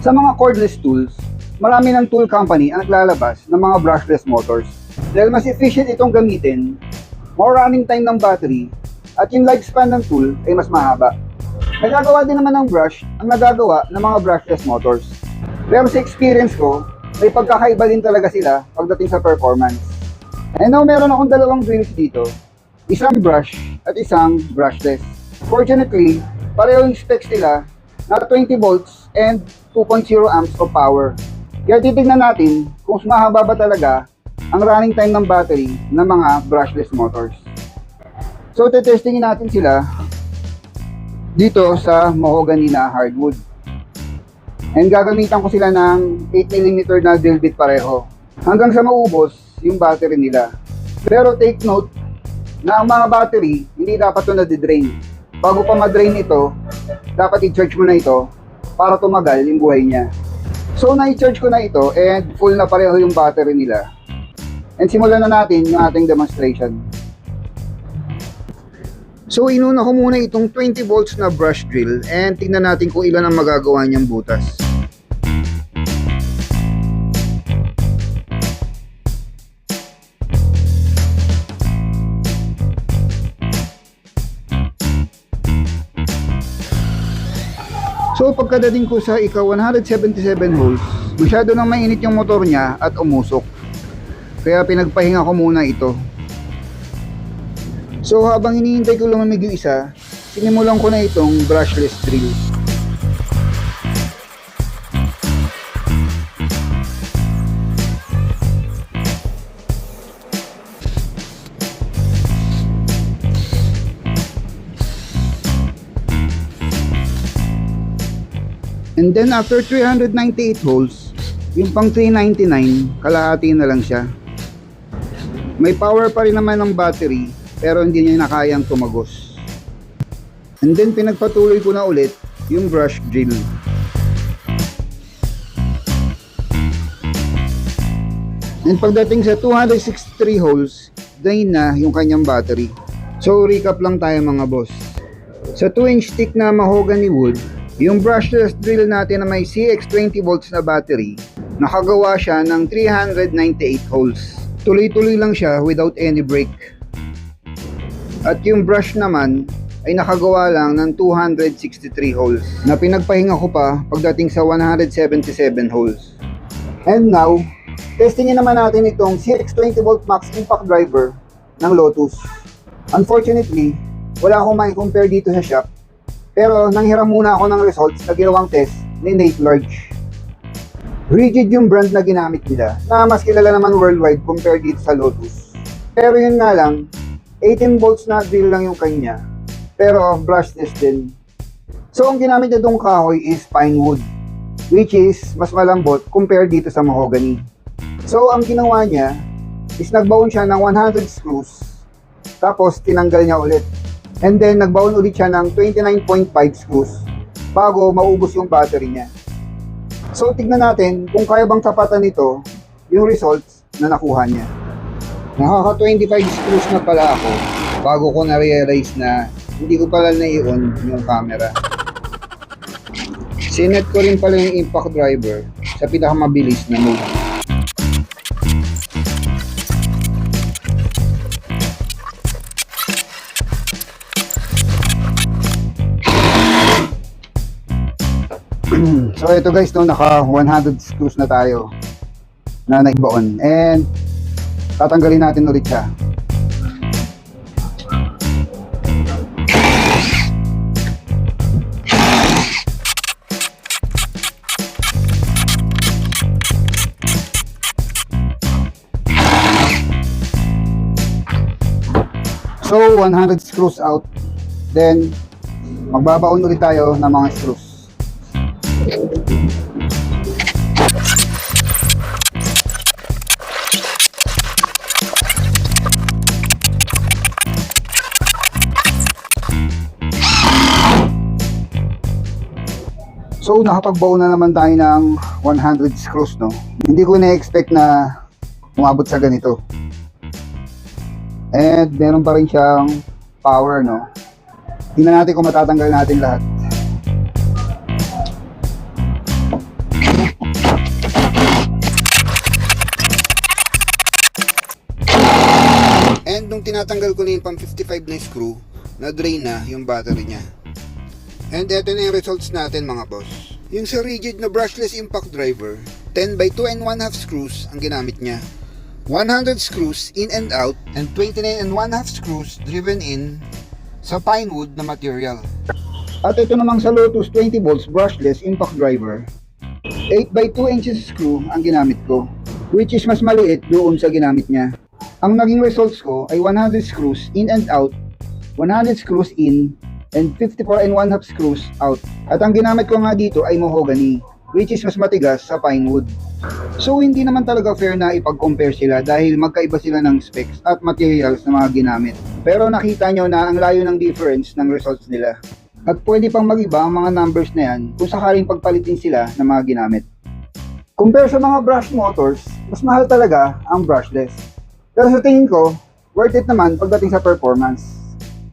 Sa mga cordless tools, marami ng tool company ang naglalabas ng mga brushless motors. Dahil mas efficient itong gamitin, more running time ng battery, at yung lifespan ng tool ay mas mahaba. Nagagawa din naman ng brush ang nagagawa ng mga brushless motors. Pero sa experience ko, may pagkakaiba din talaga sila pagdating sa performance. And now meron akong dalawang drills dito, isang brush at isang brushless. Fortunately, pareho yung specs nila na 20 volts and 2.0 amps of power. Kaya titignan natin kung mahaba ba talaga ang running time ng battery ng mga brushless motors. So tetestingin natin sila dito sa mahogany na hardwood. And gagamitan ko sila ng 8mm na drill bit pareho hanggang sa maubos yung battery nila. Pero take note na ang mga battery hindi dapat ito nadidrain. Bago pa madrain ito, dapat i-charge mo na ito para tumagal yung buhay niya. So na-i-charge ko na ito and full na pareho yung battery nila. And simulan na natin yung ating demonstration. So inuna ko muna itong 20 volts na brush drill and tingnan natin kung ilan ang magagawa niyang butas. So pagkadating ko sa ika-177 holes, masyado nang mainit yung motor niya at umusok. Kaya pinagpahinga ko muna ito. So habang hinihintay ko lumamig yung isa, sinimulan ko na itong brushless drill. And then after 398 holes, yung pang 399, kalahati na lang siya. May power pa rin naman ng battery, pero hindi niya nakayang tumagos. And then pinagpatuloy ko na ulit yung brush drill. And pagdating sa 263 holes, drain na yung kanyang battery. So recap lang tayo mga boss. Sa 2-inch thick na mahogany wood, yung brushless drill natin na may CX 20 volts na battery, nakagawa siya ng 398 holes. Tuloy-tuloy lang siya without any break. At yung brush naman ay nakagawa lang ng 263 holes na pinagpahinga ko pa pagdating sa 177 holes. And now, testingin naman natin itong CX 20 volt max impact driver ng Lotus. Unfortunately, wala akong mai-compare dito sa shop. Pero nanghiram muna ako ng results na ginawang test ni Nate Large. Rigid yung brand na ginamit nila, na mas kilala naman worldwide compared dito sa Lotus. Pero yun nga lang, 18 volts na drill lang yung kanya, pero brushless din. So ang ginamit niya dong kahoy is pine wood, which is mas malambot compared dito sa mahogany. So ang ginawa niya is nagbaon siya ng 100 screws, tapos tinanggal niya ulit. And then nagbaon ulit siya ng 29.5 screws bago maubos yung battery niya. So tignan natin kung kaya bang tapatan nito yung results na nakuha niya. Nakaka 25 screws na pala ako bago ko na-realize na hindi ko pala na-i-on yung camera. Sinet ko rin pala yung impact driver sa pinakamabilis na mode. So ito guys, no, naka 100 screws na tayo na nagbaon and tatanggalin natin ulit siya. So 100 screws out, then magbabaon ulit tayo ng mga screws. So nakapagbaon na naman tayo ng 100 screws, no? Hindi ko na-expect na umabot sa ganito. And meron pa rin siyang power, no? Tingnan natin kung matatanggal natin lahat. And nung tinatanggal ko na yung pang 55 na screw, na-drain na yung battery niya. And eto na yung results natin mga boss. Yung sa rigid na brushless impact driver, 10 by 2 and 1/2 screws ang ginamit niya. 100 screws in and out and 29 and 1/2 screws driven in sa pine wood na material. At ito namang sa Lotus 20 volts brushless impact driver, 8 by 2 inches screw ang ginamit ko, which is mas maliit doon sa ginamit niya. Ang naging results ko ay 100 screws in and out, 100 screws in, and 54 and 1/2 screws out. At ang ginamit ko nga dito ay mahogany, which is mas matigas sa pine wood. So hindi naman talaga fair na ipag-compare sila dahil magkaiba sila ng specs at materials na mga ginamit. Pero nakita nyo na ang layo ng difference ng results nila. At pwede pang mag-iba ang mga numbers na yan kung sakaling pagpalitin sila ng mga ginamit. Compare sa mga brush motors, mas mahal talaga ang brushless. Pero sa tingin ko, worth it naman pagdating sa performance.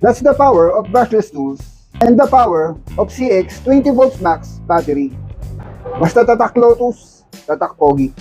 That's the power of brushless tools and the power of CX 20 volts max battery. Basta tatak Lotus, tatak Pogi.